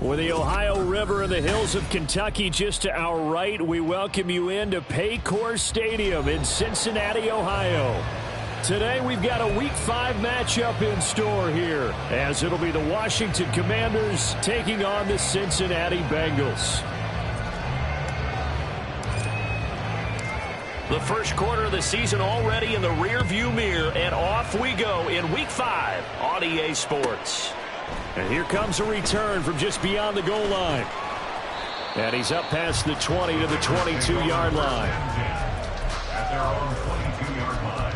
With the Ohio River and the hills of Kentucky just to our right, we welcome you into Paycor Stadium in Cincinnati, Ohio. Today we've got a Week 5 matchup in store here, as it'll be the Washington Commanders taking on the Cincinnati Bengals. The first quarter of the season already in the rearview mirror, and off we go in Week 5 on EA Sports. And here comes a return from just beyond the goal line. And he's up past the 20 to the 22-yard line. At their own 22-yard line.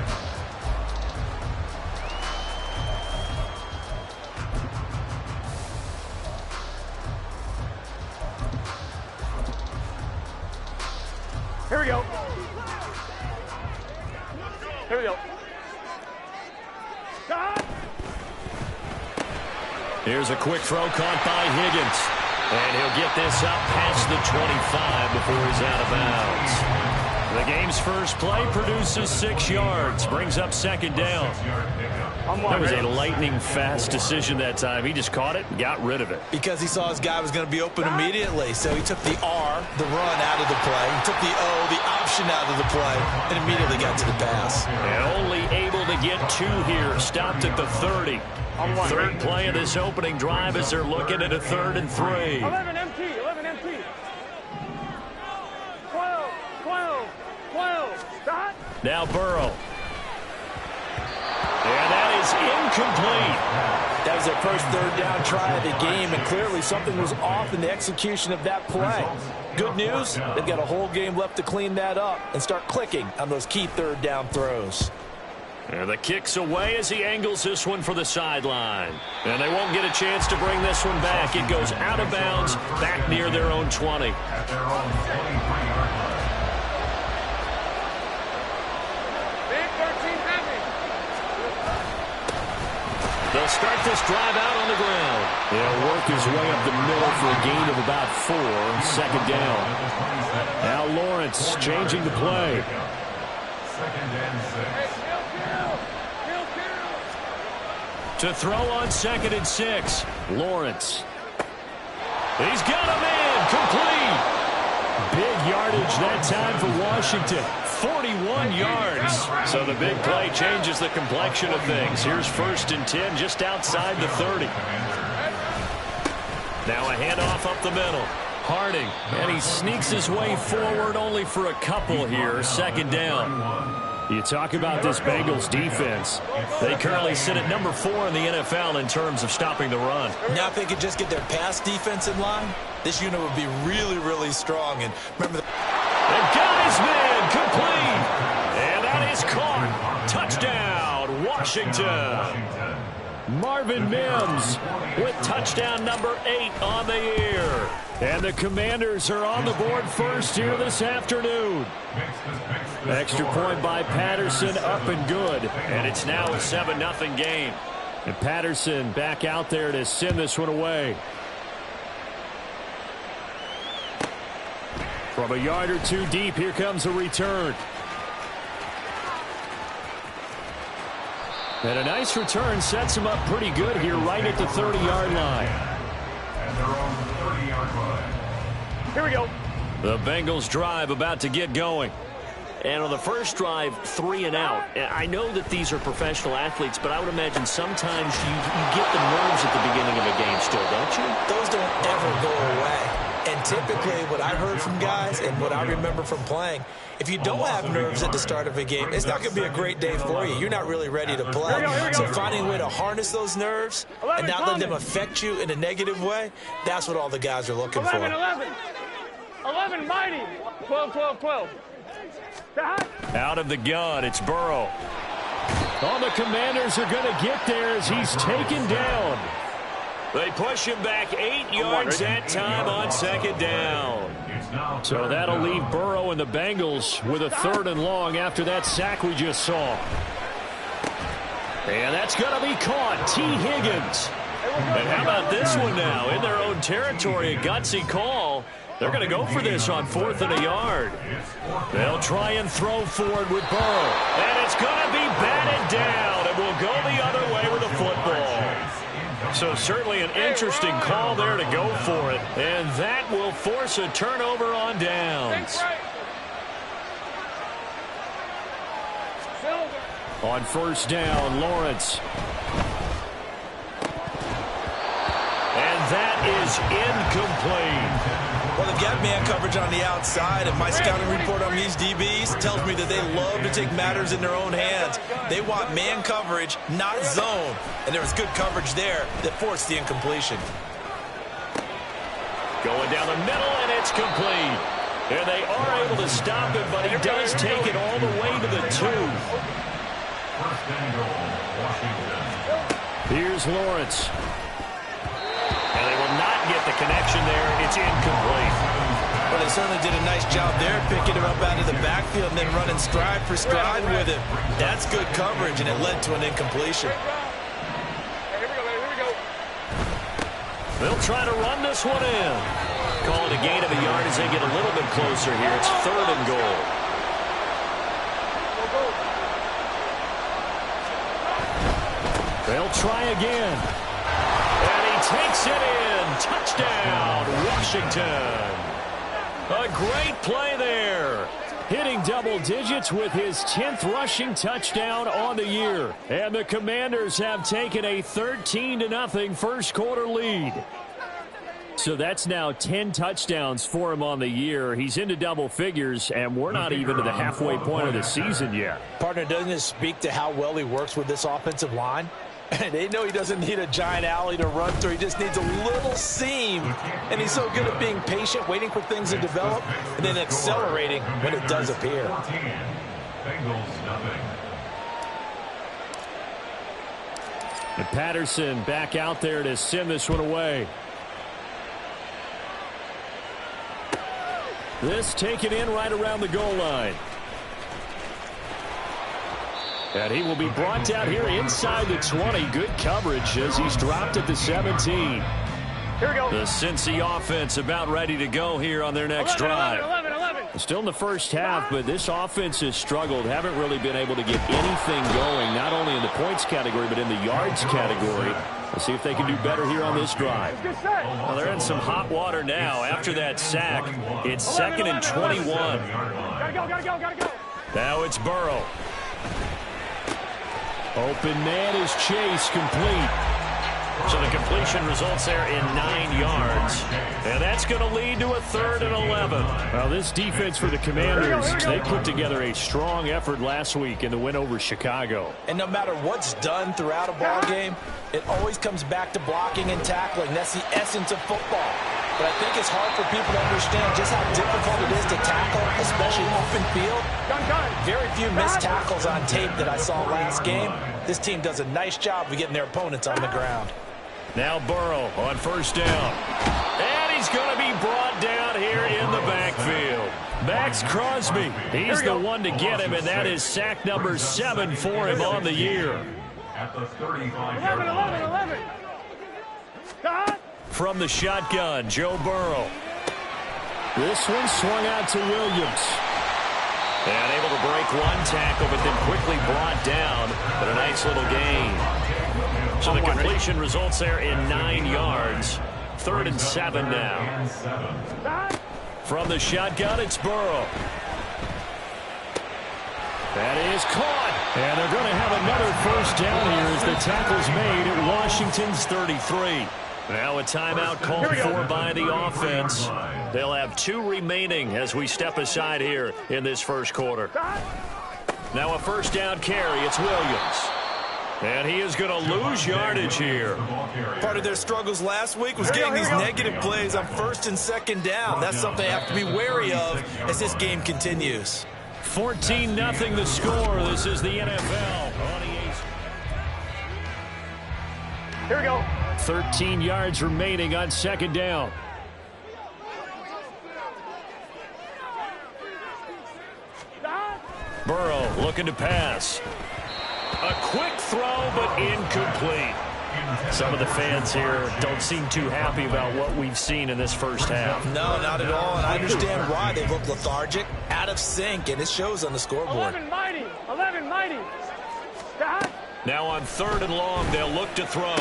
Here we go. Here we go. Here's a quick throw caught by Higgins. And he'll get this up past the 25 before he's out of bounds. The game's first play produces 6 yards. Brings up second down. That was a lightning-fast decision that time. He just caught it and got rid of it. Because he saw his guy was going to be open immediately. So he took the R, the run, out of the play. He took the O, the option, out of the play, and immediately got to the pass. And only able to get 2 here. Stopped at the 30. Third play of this opening drive as they're looking at a 3rd and 3. 11 empty, 11 empty. 12, 12, 12. Dot. Now Burrow. And that is incomplete. That was their first 3rd down try of the game, and clearly something was off in the execution of that play. Good news, they've got a whole game left to clean that up and start clicking on those key 3rd down throws. And the kick's away as he angles this one for the sideline. And they won't get a chance to bring this one back. It goes out of bounds, back near their own 20. At their own 23-yard line. Big 13 heavy. They'll start this drive out on the ground. He'll work his way up the middle for a gain of about 4. Second down. Now Lawrence changing the play. Second and 6. To throw on 2nd and 6. Lawrence. He's got a man. Complete. Big yardage that time for Washington. 41 yards. So the big play changes the complexion of things. Here's 1st and 10 just outside the 30. Now a handoff up the middle. Harding. And he sneaks his way forward only for a couple here. Second down. You talk about this Bengals defense. They currently sit at number 4 in the NFL in terms of stopping the run. Now if they could just get their pass defense in line, this unit would be really, really strong. And remember, they've got his man complete. And that is caught. Touchdown, Washington. Marvin Mims with touchdown number 8 on the year. And the Commanders are on the board first here this afternoon. Extra point by Patterson, up and good. And it's now a 7-0 game. And Patterson back out there to send this one away. From a yard or 2 deep, here comes a return. And a nice return sets him up pretty good here right at the 30-yard line. And they're on the 30-yard line. Here we go. The Bengals drive about to get going. And on the first drive, 3 and out. I know that these are professional athletes, but I would imagine sometimes you get the nerves at the beginning of a game still, don't you? Those don't ever go away. And typically what I heard from guys and what I remember from playing, if you don't have nerves at the start of a game, it's not going to be a great day for you. You're not really ready to play. So finding a way to harness those nerves and not let them affect you in a negative way, that's what all the guys are looking for. 11 mighty. 12, 12, 12. Out of the gun, it's Burrow. All the Commanders are going to get there as he's taken down. They push him back 8 yards that time on second down. So that'll leave Burrow and the Bengals with a 3rd and long after that sack we just saw. And that's going to be caught. T. Higgins. And how about this one now? In their own territory, a gutsy call. They're going to go for this on 4th and a yard. They'll try and throw forward with Burrow. And it's going to be batted down. And we'll go the other way with the football. So certainly an interesting call there to go for it. And that will force a turnover on downs. On first down, Lawrence. And that is incomplete. Well, they've got man coverage on the outside, and my scouting report on these DBs tells me that they love to take matters in their own hands. They want man coverage, not zone. And there was good coverage there that forced the incompletion. Going down the middle, and it's complete. And they are able to stop it, but he does take it all the way to the 2. Here's Lawrence. And they will not get the connection there. It's incomplete. Well, they certainly did a nice job there, picking him up out of the backfield and then running stride for stride with him. That's good coverage, and it led to an incompletion. Here we go. They'll try to run this one in. Call it a gain of a yard as they get a little bit closer here. It's 3rd and goal. They'll try again. And he takes it in. Touchdown, Washington. A great play there. Hitting double digits with his 10th rushing touchdown on the year. And the Commanders have taken a 13-0 first quarter lead. So that's now 10 touchdowns for him on the year. He's into double figures, and we're not even to the halfway point of the season yet. Partner, doesn't it speak to how well he works with this offensive line? They know he doesn't need a giant alley to run through. He just needs a little seam. And he's so good at being patient, waiting for things to develop, and then accelerating when it does appear. And Patterson back out there to send this one away. This taken in right around the goal line. And he will be brought down here inside the 20. Good coverage as he's dropped at the 17. Here we go. The Cincy offense about ready to go here on their next 11, drive. 11. Still in the first half, but this offense has struggled. Haven't really been able to get anything going, not only in the points category, but in the yards category. Let's see if they can do better here on this drive. Well, they're in some hot water now. After that sack, it's 2nd and 21. Gotta go. Now it's Burrow. Open man is Chase, complete. So the completion results there in 9 yards. And that's going to lead to a 3rd and 11. Well, this defense for the Commanders, they put together a strong effort last week in the win over Chicago. And no matter what's done throughout a ball game, it always comes back to blocking and tackling. That's the essence of football. But I think it's hard for people to understand just how difficult it is to tackle, especially open field. Very few missed tackles on tape that I saw last game. This team does a nice job of getting their opponents on the ground. Now Burrow on first down. And he's going to be brought down here in the backfield. Max Crosby, he's the one to get him, and that is sack number 7 for him on the year. 11. From the shotgun, Joe Burrow. This one swung out to Williams. And able to break one tackle, but then quickly brought down. But a nice little gain. So the completion results there in 9 yards. 3rd and 7 now. From the shotgun, it's Burrow. That is caught. And they're going to have another first down here as the tackle's made at Washington's 33. Now a timeout called for by the offense. They'll have 2 remaining as we step aside here in this first quarter. Now a first down carry. It's Williams. And he is going to lose yardage here. Part of their struggles last week was getting these negative plays on 1st and 2nd down. That's something they have to be wary of as this game continues. 14-0 the score. This is the NFL. Here we go. 13 yards remaining on 2nd down. Burrow looking to pass. A quick throw, but incomplete. Some of the fans here don't seem too happy about what we've seen in this first half. No, not at all, and I understand why. They look lethargic, out of sync, and it shows on the scoreboard. 11 mighty. Now on 3rd and long, they'll look to throw.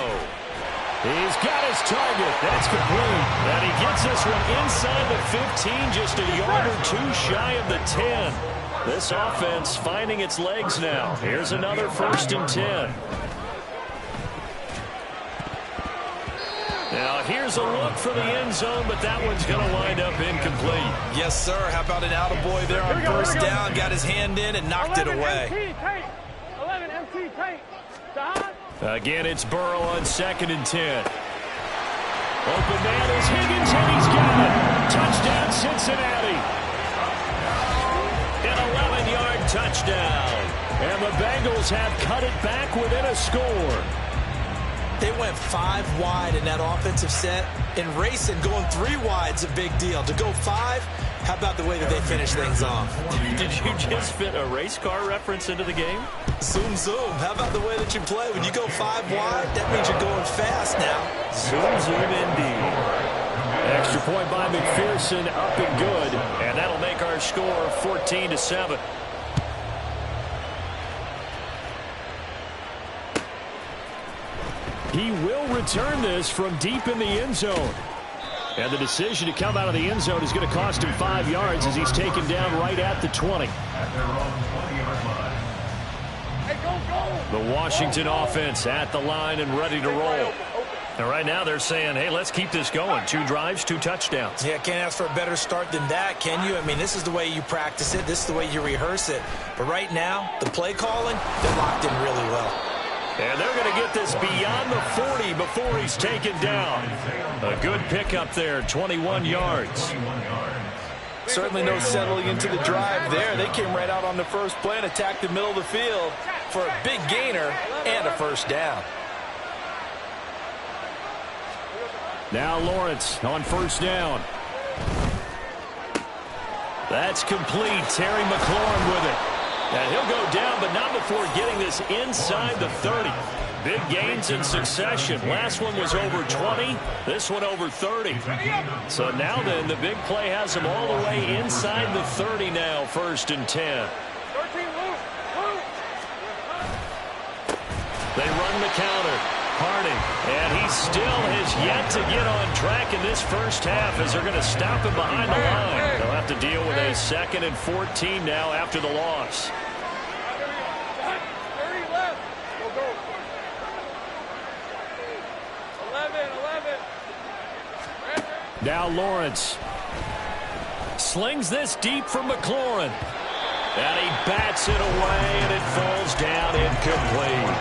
He's got his target. That's complete. And he gets this one inside the 15, just a yard or two shy of the 10. This offense finding its legs now. Here's another 1st and 10. Now, here's a look for the end zone, but that one's going to wind up incomplete. Yes, sir. How about an attaboy there on first down? Got his hand in and knocked it away. 11 MT tank. Again, it's Burrow on 2nd and 10. Open man is Higgins, and he's got it. Touchdown, Cincinnati. An 11-yard touchdown. And the Bengals have cut it back within a score. They went 5 wide in that offensive set. And racing, going 3 wide's a big deal. To go 5, how about the way that they finish things off? Did you just fit a race car reference into the game? Zoom, zoom. How about the way that you play? When you go 5 wide, that means you're going fast now. Zoom, zoom indeed. Extra point by McPherson, up and good. And that'll make our score 14-7. He will return this from deep in the end zone. And the decision to come out of the end zone is going to cost him 5 yards as he's taken down right at the 20. The Washington offense at the line and ready to roll. And right now they're saying, hey, let's keep this going. 2 drives, 2 touchdowns. Yeah, can't ask for a better start than that, can you? I mean, this is the way you practice it. This is the way you rehearse it. But right now, the play calling, they're locked in really well. And they're going to get this beyond the 40 before he's taken down. A good pickup there, 21 yards. Certainly no settling into the drive there. They came right out on the first play and attacked the middle of the field for a big gainer and a first down. Now Lawrence on first down. That's complete. Terry McLaurin with it. And he'll go down, but not before getting this inside the 30. Big gains in succession. Last one was over 20. This one over 30. So now then, the big play has him all the way inside the 30 now, 1st and 10. They run the counter. Harding, and he still has yet to get on track in this first half as they're going to stop him behind the line. They'll have to deal with a 2nd and 14 now after the loss. 30 left. Go. 11. Now Lawrence slings this deep from McLaurin. And he bats it away, and it falls down incomplete.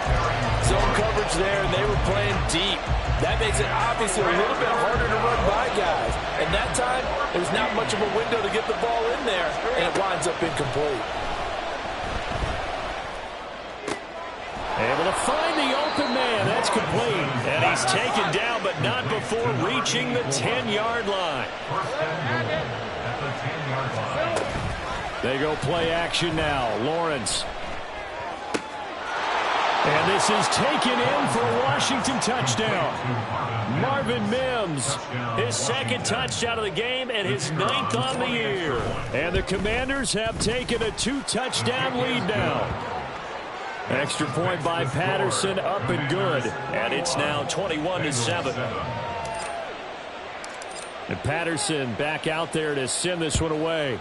Zone coverage there, and they were playing deep. That makes it obviously a little bit harder to run by guys. And that time, there's not much of a window to get the ball in there, and it winds up incomplete. Able to find the open man. That's complete. And he's taken down, but not before reaching the 10-yard line. They go play action now. Lawrence. And this is taken in for a Washington touchdown. Marvin Mims, his 2nd touchdown of the game and his 9th on the year. And the Commanders have taken a 2-touchdown lead now. Extra point by Patterson, up and good. And it's now 21-7. And Patterson back out there to send this one away.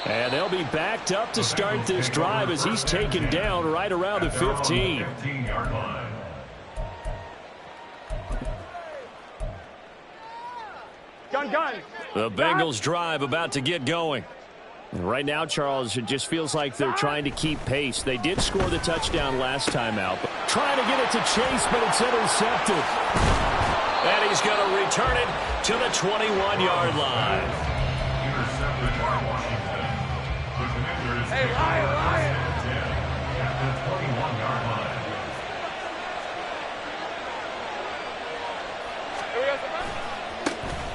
And they'll be backed up to start this drive as he's taken down right around the 15. Gun. The Bengals drive about to get going. Right now, Charles, it just feels like they're trying to keep pace. They did score the touchdown last time out. Trying to get it to Chase, but it's intercepted. And he's going to return it to the 21-yard line. Hey, Lion.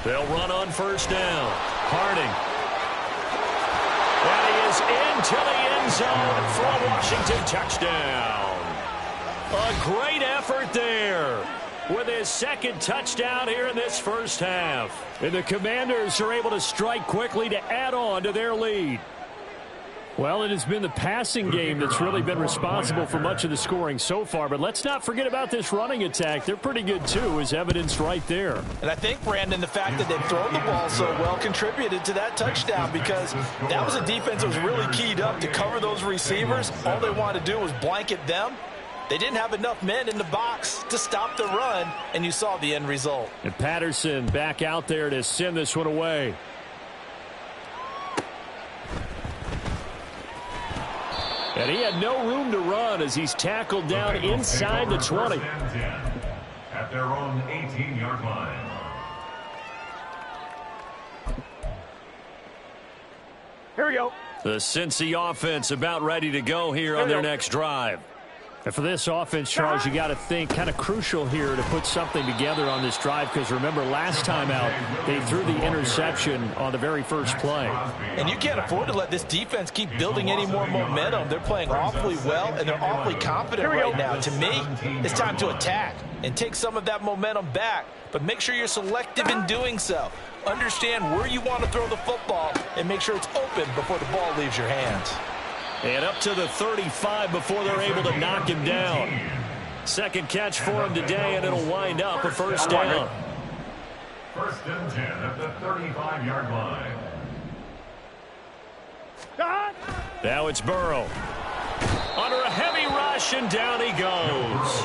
They'll run on first down. Harding. And he is into the end zone for a Washington touchdown. A great effort there with his 2nd touchdown here in this first half. And the Commanders are able to strike quickly to add on to their lead. Well, it has been the passing game that's really been responsible for much of the scoring so far. But let's not forget about this running attack. They're pretty good, too, as evidenced right there. And I think, Brandon, the fact that they've thrown the ball so well contributed to that touchdown, because that was a defense that was really keyed up to cover those receivers. All they wanted to do was blanket them. They didn't have enough men in the box to stop the run, and you saw the end result. And Patterson back out there to send this one away. And he had no room to run as he's tackled down inside the 20. At their own 18-yard line. Here we go. The Cincy offense about ready to go here on their next drive. And for this offense, Charles, you got to think kind of crucial here to put something together on this drive, because remember last time out they threw the interception on the very first play. And you can't afford to let this defense keep building any more momentum. They're playing awfully well, and they're awfully confident right now. To me, it's time to attack and take some of that momentum back, but make sure you're selective in doing so. Understand where you want to throw the football and make sure it's open before the ball leaves your hands. And up to the 35 before they're able to knock him down. Second catch for him today, and it'll wind up a first down. First and 10 at the 35-yard line. Now it's Burrow. Under a heavy rush, and down he goes.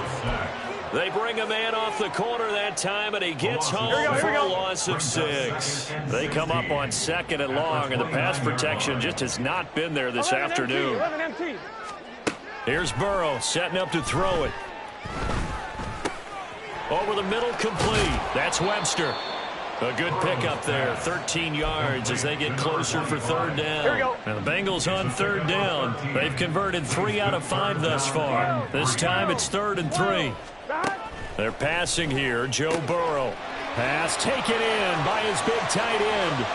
They bring a man off the corner that time, and he gets home for a loss of 6. They come up on second and long, and the pass protection just has not been there this afternoon. Here's Burrow setting up to throw it. Over the middle, complete. That's Webster. A good pickup there, 13 yards as they get closer for third down. And the Bengals on third down. They've converted 3 out of 5 thus far. This time it's 3rd and 3. They're passing here. Joe Burrow. Pass taken in by his big tight end.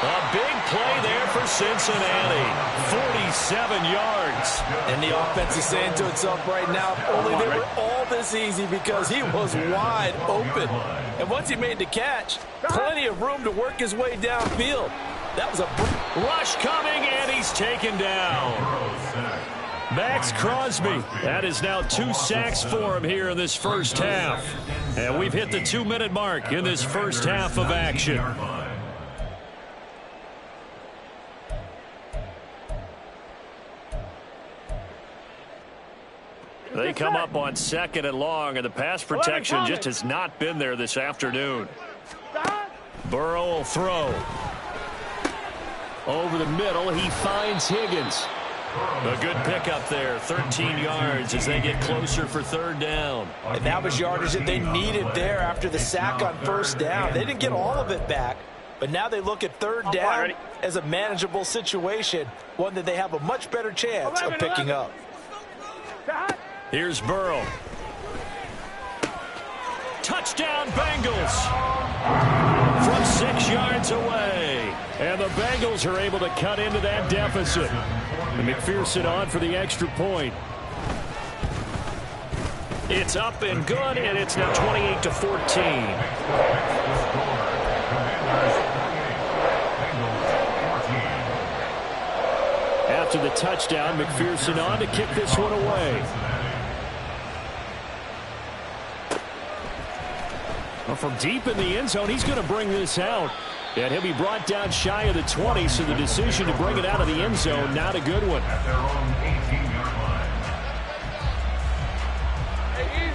A big play there for Cincinnati. 47 yards. And the offense is saying to itself right now, if only they were all this easy, because he was wide open. And once he made the catch, plenty of room to work his way downfield. That was a rush coming, and he's taken down. Max Crosby. That is now 2 sacks for him here in this first half. And we've hit the 2-minute mark in this first half of action. They come up on second and long, and the pass protection just has not been there this afternoon. Burrow will throw. Over the middle, he finds Higgins. A good pickup there, 13 yards as they get closer for third down. And that was yardage that they needed there after the sack on first down. They didn't get all of it back, but now they look at third down as a manageable situation, one that they have a much better chance of picking up. Here's Burrow. Touchdown, Bengals! From 6 yards away. And the Bengals are able to cut into that deficit. And McPherson on for the extra point. It's up and good, and it's now 28-14. After the touchdown, McPherson on to kick this one away. Well, from deep in the end zone, he's going to bring this out. And he'll be brought down shy of the 20, so the decision to bring it out of the end zone, not a good one.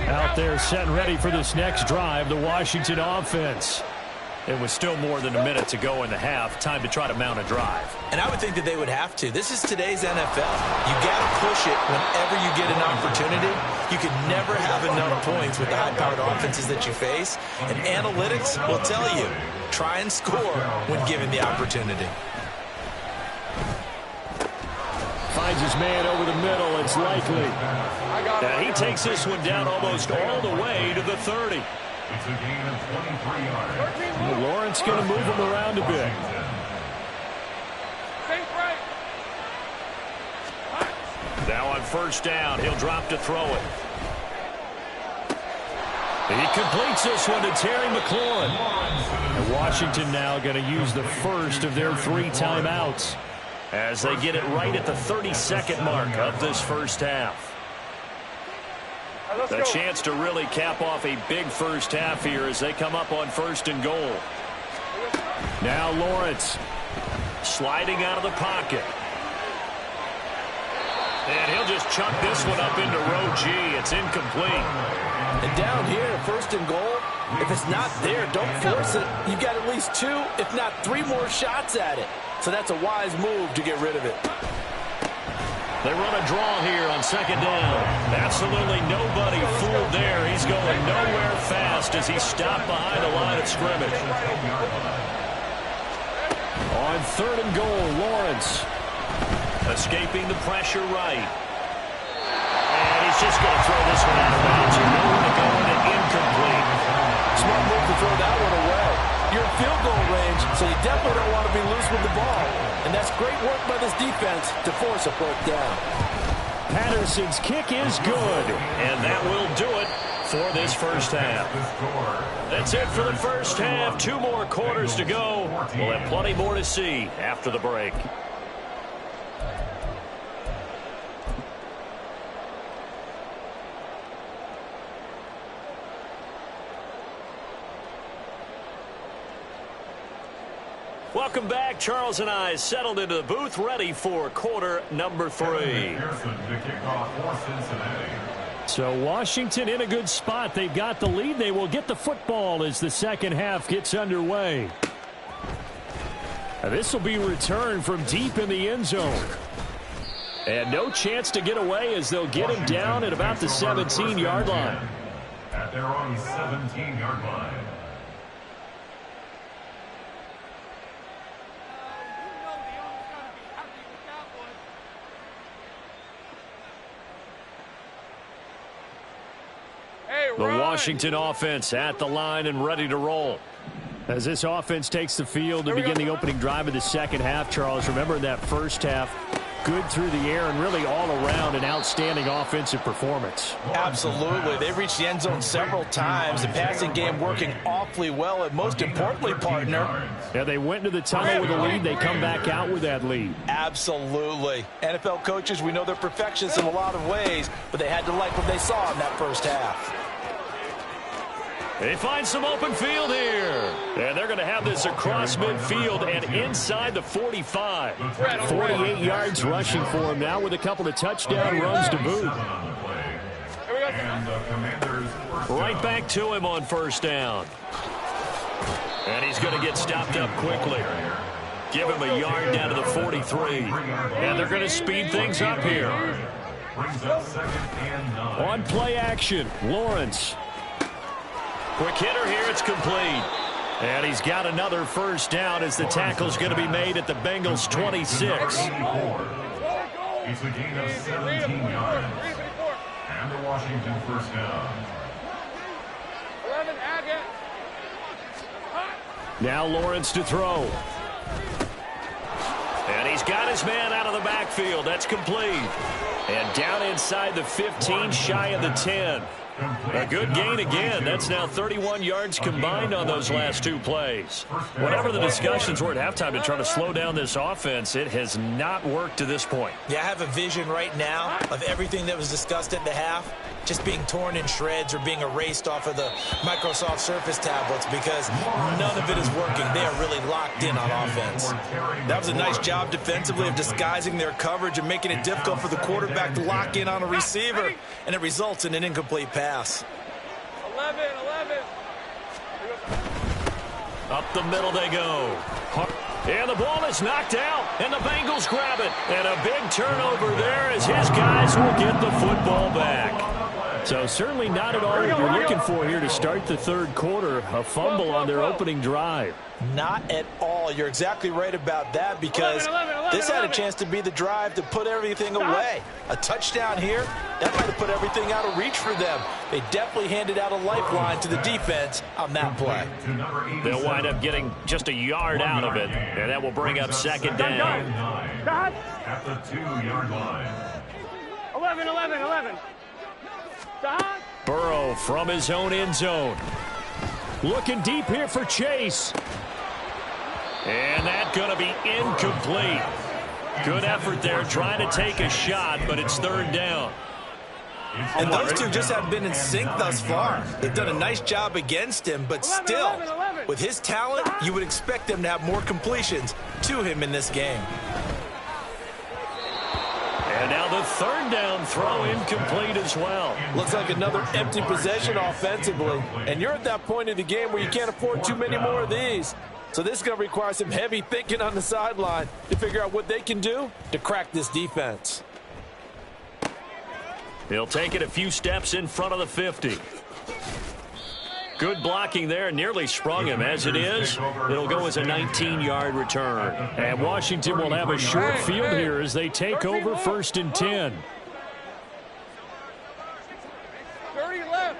Out there set and ready for this next drive, the Washington offense. It was still more than a minute to go in the half. Time to try to mount a drive. And I would think that they would have to. This is today's NFL. You got to push it whenever you get an opportunity. You can never have enough points with the high-powered offenses that you face. And analytics will tell you, try and score when given the opportunity. Finds his man over the middle. It's Likely. And he takes this one down almost all the way to the 30. It's a gain of 23 yards. Lawrence going to move him around a bit. Now on first down, he'll drop to throw it. He completes this one to Terry McLaurin. And Washington now going to use the first of their 3 timeouts. as they get it right at the 32nd mark of this first half. A chance to really cap off a big first half here as they come up on 1st and goal. Now Lawrence sliding out of the pocket. And he'll just chuck this one up into row G. It's incomplete. And down here, 1st and goal, if it's not there, don't force it. You've got at least 2, if not 3 more shots at it. So that's a wise move to get rid of it. They run a draw here on 2nd down. Absolutely nobody fooled there. He's going nowhere fast as he stopped behind the line of scrimmage. On 3rd and goal, Lawrence escaping the pressure right. And he's just going to throw this one out of bounds. Nowhere to go and incomplete. Smart move to throw that one away. You're in field goal range, so you definitely don't want to be loose with the ball. And that's great work by this defense to force a 4th down. Patterson's kick is good. And that will do it for this first half. That's it for the first half. 2 more quarters to go. We'll have plenty more to see after the break. Welcome back. Charles and I settled into the booth, ready for quarter number 3. So Washington in a good spot. They've got the lead. They will get the football as the second half gets underway. This will be returned from deep in the end zone. And no chance to get away as they'll get him down at about the 17-yard line. At their own 17-yard line. The Washington offense at the line and ready to roll. As this offense takes the field to begin the opening drive of the second half, Charles, remember that first half, good through the air and really all around an outstanding offensive performance. Absolutely. They reached the end zone several times. The passing game working awfully well, and most importantly, partner. Yeah, they went into the tunnel with a lead. They come back out with that lead. Absolutely. NFL coaches, we know they're perfectionists in a lot of ways, but they had to like what they saw in that first half. They find some open field here. And they're going to have this across midfield and inside the 45. 48 yards rushing for him now with a couple of touchdown runs to boot. Right back to him on 1st down. And he's going to get stopped up quickly. Give him a yard down to the 43. And they're going to speed things up here. On play action, Lawrence. Quick hitter here, it's complete. And he's got another first down as the tackle's going to be made at the Bengals' 26. It's a gain of 17 yards. And the Washington first down. Now Lawrence to throw. And he's got his man out of the backfield. That's complete. And down inside the 15, shy of the 10. A good gain again. That's now 31 yards combined on those last 2 plays. Whatever the discussions were at halftime to try to slow down this offense, it has not worked to this point. Yeah, I have a vision right now of everything that was discussed at the half just being torn in shreds or being erased off of the Microsoft Surface tablets because none of it is working. They are really locked in on offense. That was a nice job defensively of disguising their coverage and making it difficult for the quarterback to lock in on a receiver, and it results in an incomplete pass. 11. Up the middle they go. And the ball is knocked out, and the Bengals grab it. And a big turnover there as his guys will get the football back. So certainly not at all what you're looking for here to start the 3rd quarter. A fumble on their opening drive. Not at all. You're exactly right about that because this had a chance to be the drive to put everything away. A touchdown here, that might have put everything out of reach for them. They definitely handed out a lifeline to the defense on that play. They'll wind up getting just a yard out of it, and that will bring up 2nd down. At the 2-yard line. 11. Burrow from his own end zone. Looking deep here for Chase. And that's going to be incomplete. Good effort there, trying to take a shot, but it's third down. And those two just haven't been in sync thus far. They've done a nice job against him, but still, with his talent, you would expect them to have more completions to him in this game. And now the third down throw incomplete as well. Looks like another empty possession offensively. And you're at that point in the game where you can't afford too many more of these. So this is going to require some heavy thinking on the sideline to figure out what they can do to crack this defense. He'll take it a few steps in front of the 50. Good blocking there, nearly sprung him. As it is, it'll go as a 19-yard return. And Washington will have a short field here as they take over 1st and 10. 30 left.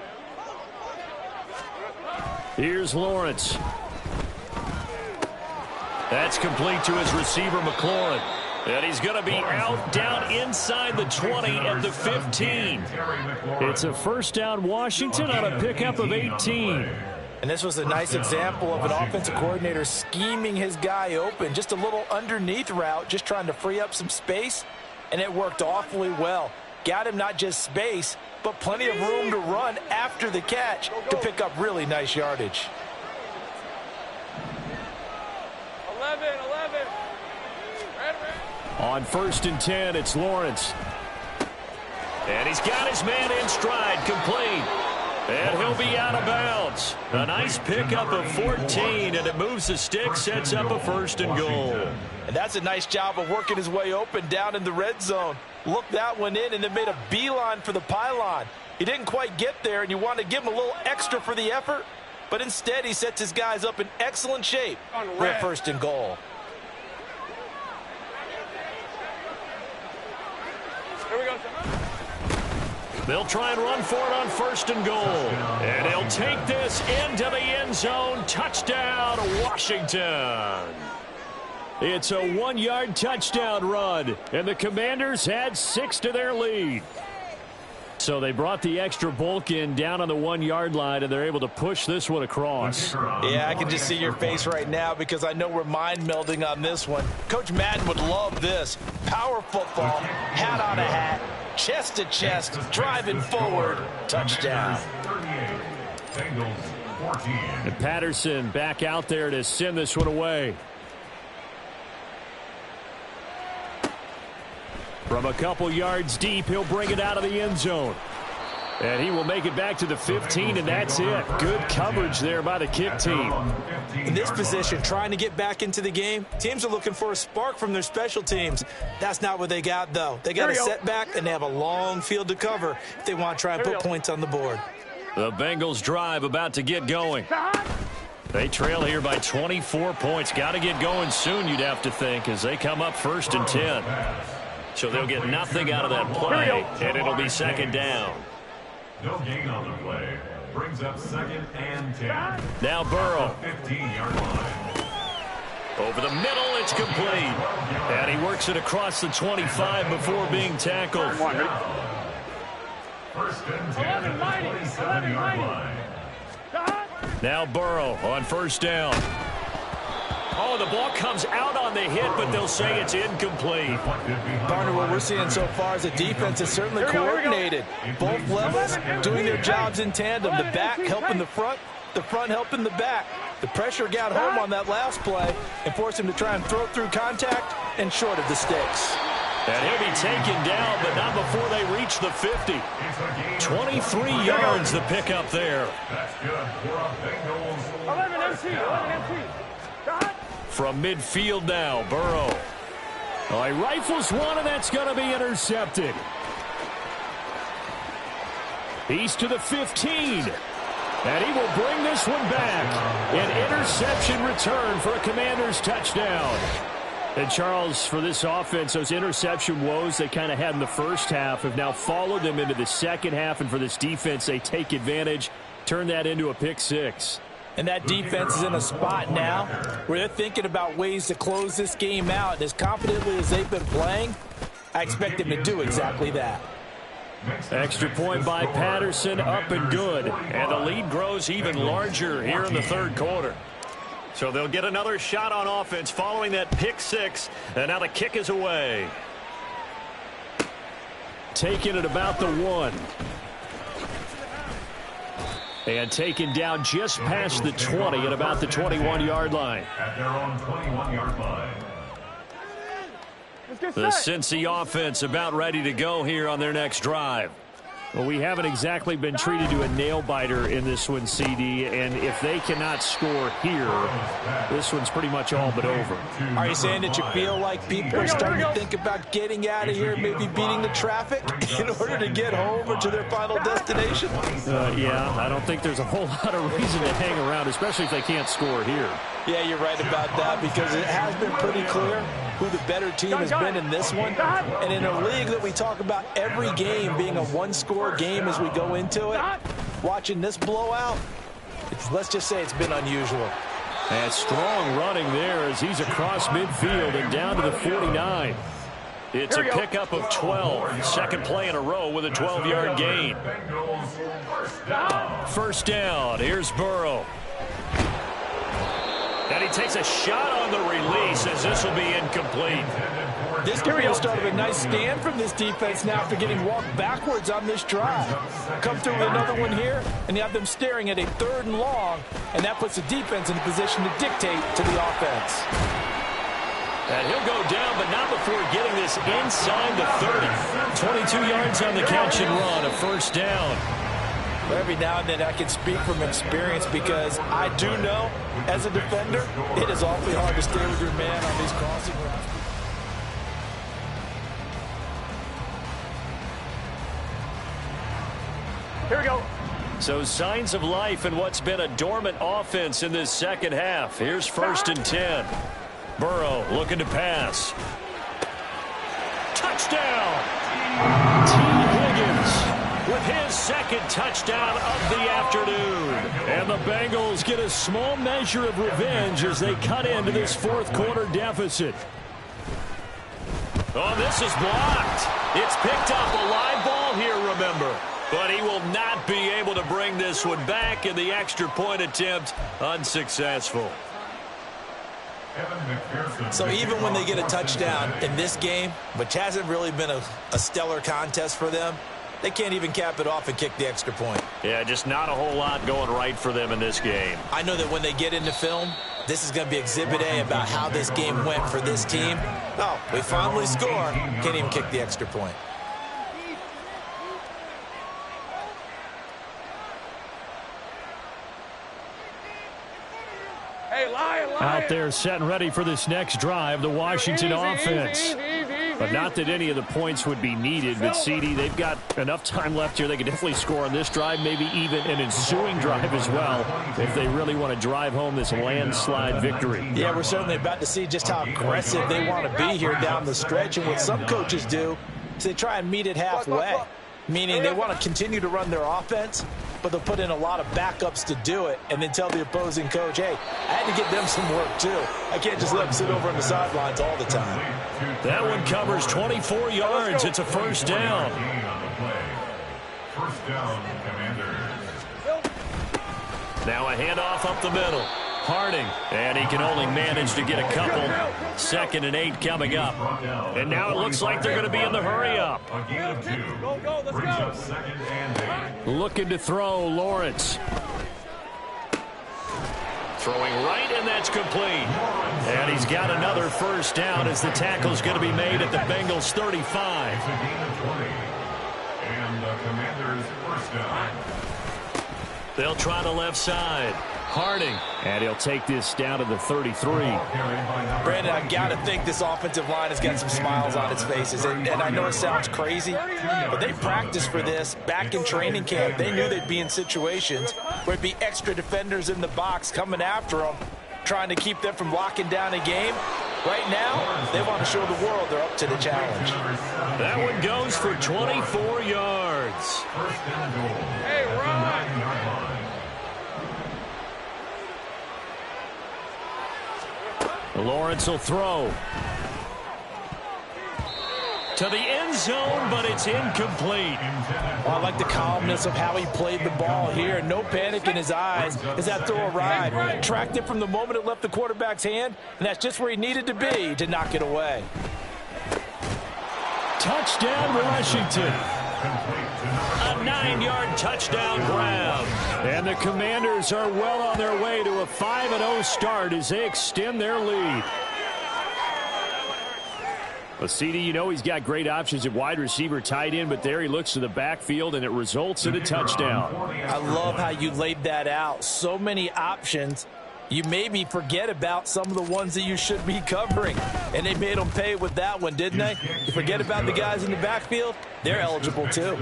Here's Lawrence. That's complete to his receiver, McLaurin. And he's going to be out down inside the 20 at the 15. It's a first down Washington on a pickup of 18. And this was a nice example of an offensive coordinator scheming his guy open. Just a little underneath route, just trying to free up some space, and it worked awfully well. Got him not just space, but plenty of room to run after the catch to pick up really nice yardage. 11. On 1st and 10, it's Lawrence. And he's got his man in stride, complete. And he'll be out of bounds. A nice pickup of 14, and it moves the stick, sets up a 1st and goal. And that's a nice job of working his way open down in the red zone. Looked that one in and then made a beeline for the pylon. He didn't quite get there, and you want to give him a little extra for the effort, but instead he sets his guys up in excellent shape for a 1st and goal. Here we go. They'll try and run for it on 1st and goal. And he'll take this into the end zone. Touchdown, Washington. It's a 1-yard touchdown run, and the Commanders had 6 to their lead. So they brought the extra bulk in down on the 1-yard line, and they're able to push this one across. Yeah, I can just see your face right now because I know we're mind melding on this one. Coach Madden would love this. Power football, hat on a hat, chest to chest, driving forward, touchdown. And Patterson back out there to send this one away. From a couple yards deep, he'll bring it out of the end zone. And he will make it back to the 15, and that's it. Good coverage there by the kick team. In this position, trying to get back into the game, teams are looking for a spark from their special teams. That's not what they got, though. They got a setback, and they have a long field to cover if they want to try and put points on the board. The Bengals drive about to get going. They trail here by 24 points. Got to get going soon, you'd have to think, as they come up 1st and 10. So they'll get nothing out of that play, and it'll be 2nd down. No gain on the play. Brings up 2nd and 10. Now Burrow. 15-yard line. Over the middle, it's complete. And he works it across the 25 before being tackled. 1st and 10 at the 27-yard line. Now Burrow on 1st down. Oh, the ball comes out on the hit, but they'll say it's incomplete. Partner, what we're seeing so far is the defense is certainly coordinated. Both levels doing their jobs in tandem. The back helping the front helping the back. The pressure got home on that last play and forced him to try and throw through contact and short of the sticks. And he'll be taken down, but not before they reach the 50. 23 yards the pickup there. That's good for a Bengals. 11 MC. From midfield now, Burrow. Oh, he rifles one, and that's going to be intercepted. He's to the 15. And he will bring this one back. An interception return for a Commanders touchdown. And, Charles, for this offense, those interception woes they kind of had in the first half have now followed them into the second half. And for this defense, they take advantage, turn that into a pick six. And that defense is in a spot now where they're thinking about ways to close this game out. And as confidently as they've been playing, I expect them to do exactly that. Extra point by Patterson, up and good. And the lead grows even larger here in the third quarter. So they'll get another shot on offense following that pick six. And now the kick is away. Taken at about the 1. And taken down just past the 20 at about the 21-yard line. At their own 21-yard line. The Cincy offense about ready to go here on their next drive. Well, we haven't exactly been treated to a nail-biter in this one, CD, and if they cannot score here, this one's pretty much all but over. Are you saying that you feel like people are starting to think about getting out of here, maybe beating the traffic in order to get home or to their final destination? Yeah, I don't think there's a whole lot of reason to hang around, especially if they can't score here. Yeah, you're right about that, because it has been pretty clear who the better team has been in this one. And in a league that we talk about every game being a one-score game as we go into it, watching this blowout, let's just say it's been unusual. And strong running there as he's across midfield and down to the 49. It's a pickup of 12. Second play in a row with a 12-yard gain. First down. Here's Burrow. And he takes a shot on the release as this will be incomplete. This could be the start of a nice stand from this defense now after getting walked backwards on this drive. Come through with another one here, and you have them staring at a 3rd and long, and that puts the defense in a position to dictate to the offense. And he'll go down, but not before getting this inside the 30. 22 yards on the catch and run, a first down. But every now and then I can speak from experience, because I do know, as a defender, it is awfully hard to stay with your man on these crossing routes. Here we go. So signs of life in what's been a dormant offense in this second half. Here's 1st and 10. Burrow looking to pass. Touchdown! T. Higgins with his second touchdown of the afternoon. And the Bengals get a small measure of revenge as they cut into this 4th quarter deficit. Oh, this is blocked. It's picked up, a live ball here, remember. But he will not be able to bring this one back, and the extra point attempt unsuccessful. So even when they get a touchdown in this game, which hasn't really been a stellar contest for them, they can't even cap it off and kick the extra point. Yeah, just not a whole lot going right for them in this game. I know that when they get into film, this is going to be Exhibit A about how this game went for this team. Oh, we finally score. Can't even kick the extra point. Hey, Lion. Out there setting ready for this next drive, the Washington offense. But not that any of the points would be needed, but CD, they've got enough time left here. They can definitely score on this drive, maybe even an ensuing drive as well, if they really want to drive home this landslide victory. Yeah, we're certainly about to see just how aggressive they want to be here down the stretch. And what some coaches do is they try and meet it halfway, meaning they want to continue to run their offense, but they'll put in a lot of backups to do it and then tell the opposing coach, hey, I had to get them some work too. I can't just let them sit over on the sidelines all the time. That one covers 24 yards. It's a first down. First down, Commanders. Now a handoff up the middle. Harding, and he can only manage to get a couple. 2nd and 8 coming up. And now it looks like they're going to be in the hurry up. Go, let's go. Second and 8. Looking to throw, Lawrence. Throwing right, and that's complete. And he's got another first down as the tackle's going to be made at the Bengals 35. It's a gain of 20. And the Commanders' first down. They'll try the left side. Harding, and he'll take this down to the 33. Brandon, I got to think this offensive line has got some smiles on its faces. And I know it sounds crazy, but they practiced for this back in training camp. They knew they'd be in situations where it'd be extra defenders in the box coming after them, trying to keep them from locking down a game. Right now, they want to show the world they're up to the challenge. That one goes for 24 yards. Hey, Ron. Lawrence will throw. to the end zone, but it's incomplete. I like the calmness of how he played the ball here. No panic in his eyes as that throw arrived. Tracked it from the moment it left the quarterback's hand, and that's just where he needed to be to knock it away. Touchdown, Washington. A 9-yard touchdown grab. And the Commanders are well on their way to a 5-0 start as they extend their lead. Well, CD, you know he's got great options at wide receiver, tight end, but there he looks to the backfield, and it results in a touchdown. I love how you laid that out. So many options. You maybe forget about some of the ones that you should be covering. And they made them pay with that one, didn't they? You forget about the guys in the backfield, they're eligible too.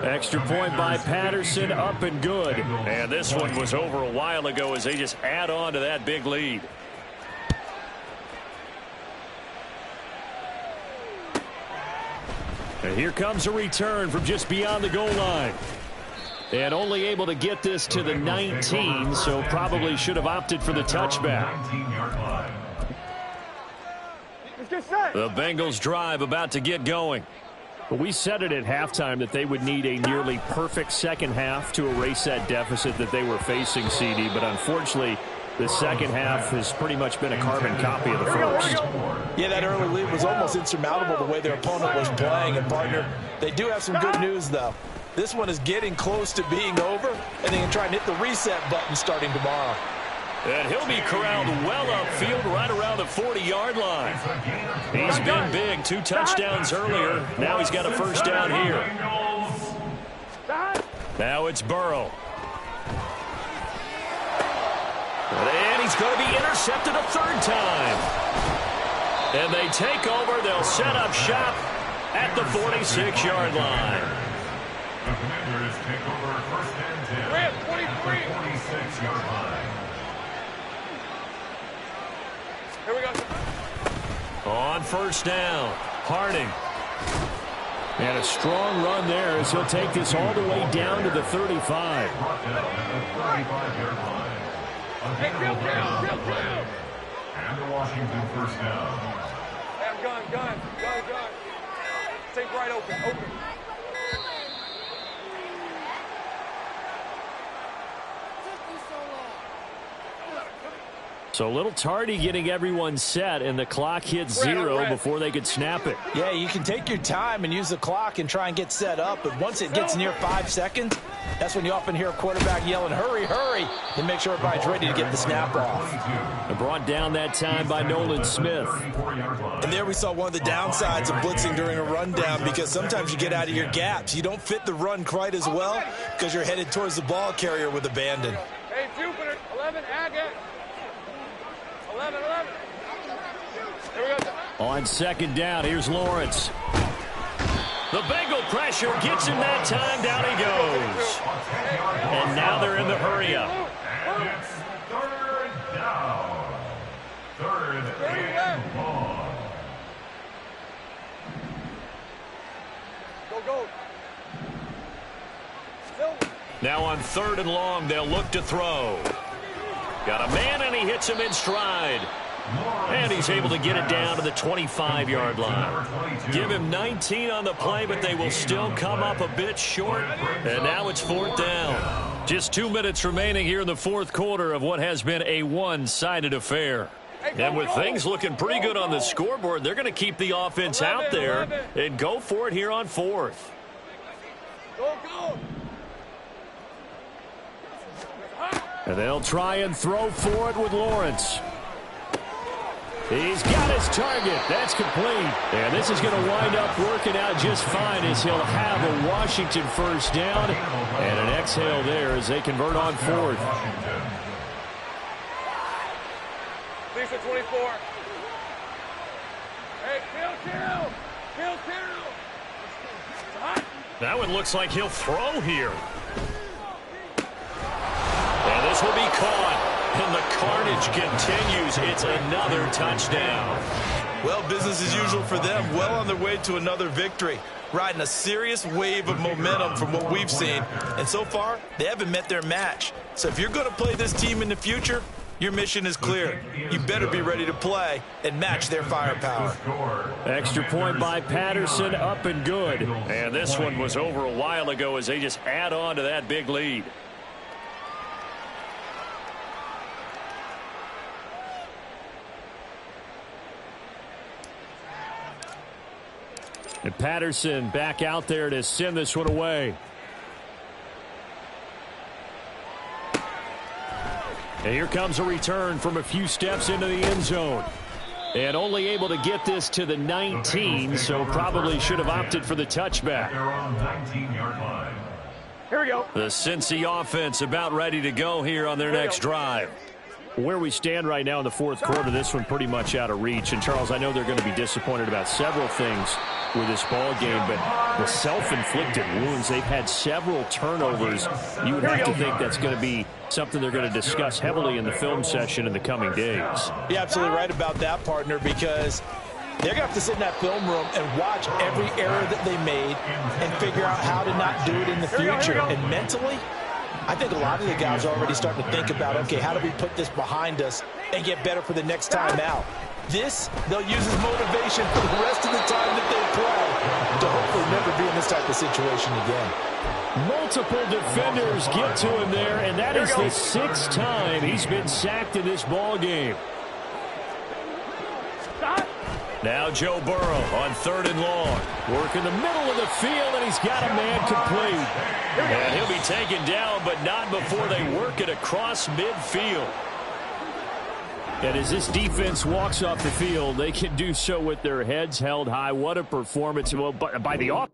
Extra point by Patterson, up and good. And this one was over a while ago as they just add on to that big lead. And here comes a return from just beyond the goal line. And only able to get this to the 19, so probably should have opted for the touchback. The Bengals drive about to get going. But we said it at halftime that they would need a nearly perfect second half to erase that deficit that they were facing, CD. But unfortunately, the second half has pretty much been a carbon copy of the first. Yeah, that early lead was almost insurmountable the way their opponent was playing. And, partner, they do have some good news, though. This one is getting close to being over, and they can try and hit the reset button starting tomorrow. And he'll be corralled well upfield right around the 40-yard line. He's been big, 2 touchdowns earlier. Now he's got a first down here. Now it's Burrow. And he's going to be intercepted a third time. And they take over. They'll set up shop at the 46-yard line. The Commanders take over first and 10 at the 46-yard line. Here we go. On first down, Harding. And a strong run there as he'll take this all the way down to the 35. Brought down at the 35-yard line. And the Washington first down. Have gun. Take right open. So a little tardy getting everyone set, and the clock hits 0 before they could snap it. Yeah, you can take your time and use the clock and try and get set up, but once it gets near 5 seconds, that's when you often hear a quarterback yelling, hurry, hurry, and make sure everybody's ready to get the snap off. And brought down that time by Nolan Smith. And there we saw one of the downsides of blitzing during a rundown, because sometimes you get out of your gaps. You don't fit the run quite as well because you're headed towards the ball carrier with abandon. Hey, Jupiter, 11, Agate. 11. Here we go. On second down, here's Lawrence. The Bengal pressure gets him that time. Down he goes. And now they're in the hurry-up. And it's third down. Third and long. Go. Now on third and long, they'll look to throw. Got a man, and he hits him in stride. And he's able to get it down to the 25-yard line. Give him 19 on the play, but they will still come up a bit short. And now it's fourth down. Just 2 minutes remaining here in the fourth quarter of what has been a one-sided affair. And with things looking pretty good on the scoreboard, they're going to keep the offense out there and go for it here on fourth. Go. And they'll try and throw for it with Lawrence. He's got his target. That's complete. And this is going to wind up working out just fine as he'll have a Washington first down. And an exhale there as they convert on fourth. Lisa 24. Hey, kill. That one looks like he'll throw here. And this will be caught. And the carnage continues. It's another touchdown. Well, business as usual for them. Well on their way to another victory. Riding a serious wave of momentum from what we've seen. And so far, they haven't met their match. So if you're going to play this team in the future, Your mission is clear. You better be ready to play and match their firepower. Extra point by Patterson, up and good. And this one was over a while ago as they just add on to that big lead. And Patterson back out there to send this one away. And here comes a return from a few steps into the end zone. And only able to get this to the 19, so probably should have opted for the touchback. Here we go. The Cincy offense about ready to go here on their next drive. Where we stand right now in the fourth quarter, this one pretty much out of reach. And, Charles, I know they're going to be disappointed about several things with this ball game, but the self-inflicted wounds, they've had several turnovers. You would have to think that's going to be something they're going to discuss heavily in the film session in the coming days. You're absolutely right about that, partner, because they're going to have to sit in that film room and watch every error that they made and figure out how to not do it in the future. And mentally, I think a lot of the guys are already starting to think about, okay, how do we put this behind us and get better for the next time out? This, they'll use as motivation for the rest of the time that they play to hopefully never be in this type of situation again. Multiple defenders get to him there, and that is the sixth time he's been sacked in this ball game. Now Joe Burrow on 3rd and long. Work in the middle of the field, and he's got a man complete. And he'll be taken down, but not before they work it across midfield. And as this defense walks off the field, they can do so with their heads held high. What a performance by the offense.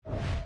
1.